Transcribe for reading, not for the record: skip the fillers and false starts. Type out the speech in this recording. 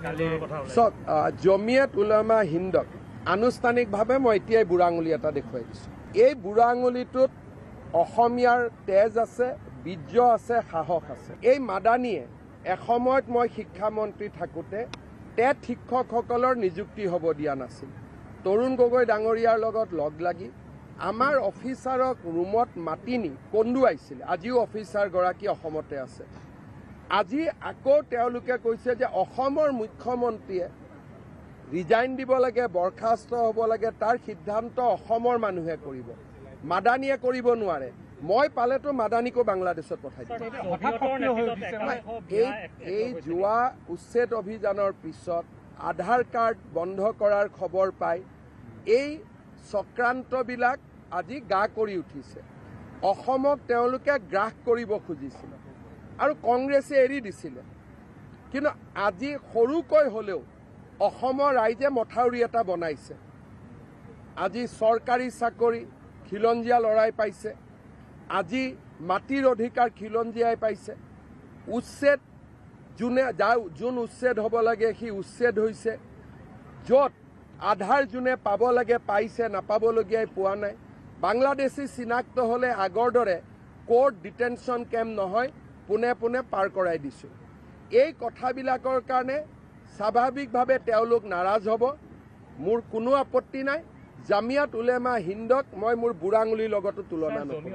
চাওক জমিয়ত উলামা হিন্দক আনুষ্ঠানিকভাৱে মই এতিয়াই বুঢ়া আঙুলি এটা দেখুৱাই দিছোঁ। এই বুঢ়া আঙুলিটোত অসমীয়াৰ তেজ আছে, বীৰ্য আছে, সাহস আছে। এই মাদানীয়ে এসময়ত মই শিক্ষামন্ত্ৰী থাকোঁতে টেট শিক্ষকসকলৰ নিযুক্তি হ'ব দিয়া নাছিল। তৰুণ গগৈ ডাঙৰীয়াৰ লগত লগ লাগি আমাৰ অফিচাৰক ৰুমত মাতি নি কন্দুৱাইছিল। আজিও অফিচাৰগৰাকী অসমতে আছে। আজি আকৌ তেওঁলোকে কৈছে যে অসমৰ মুখ্যমন্ত্ৰীয়ে ৰিজাইন দিব লাগে, বৰখাস্ত হ'ব লাগে, তাৰ সিদ্ধান্ত অসমৰ মানুহে কৰিব, মাদানীয়ে কৰিব নোৱাৰে। মই পালেতো মাদানীকো বাংলাদেশত পঠাই দিম। এই যোৱা উচ্ছেদ অভিযানৰ পিছত আধাৰ কাৰ্ড বন্ধ কৰাৰ খবৰ পাই এই চক্ৰান্তবিলাক আজি গা কৰি উঠিছে। অসমক তেওঁলোকে গ্ৰাস কৰিব খুজিছিলে আৰু কংগ্ৰেছে এৰি দিছিলে। কিন্তু আজি সৰুকৈ হ'লেও অসমৰ ৰাইজে মথাউৰি এটা বনাইছে। আজি চৰকাৰী চাকৰি খিলঞ্জীয়া লৰাই পাইছে। আজি মাটিৰ অধিকাৰ খিলঞ্জীয়াই পাইছে। উচ্ছেদ যোন উচ্ছেদ হ'ব লাগে সি উচ্ছেদ হৈছে। য'ত আধাৰ যোনে পাব লাগে পাইছে, নাপাবলগীয়াই পোৱা নাই। বাংলাদেশী চিনাক্ত হ'লে আগৰ দৰে কোৰ্ট ডিটেনশ্যন কেম্প নহয়, পোনে পোনে পাৰ কৰাই দিছোঁ। এই কথাবিলাকৰ কাৰণে স্বাভাৱিকভাৱে তেওঁলোক নাৰাজ হ'ব। মোৰ কোনো আপত্তি নাই। জামিয়াত উলেমা হিন্দক মই মোৰ বুঢ়া আঙুলিৰ লগতো তুলনা নকৰোঁ।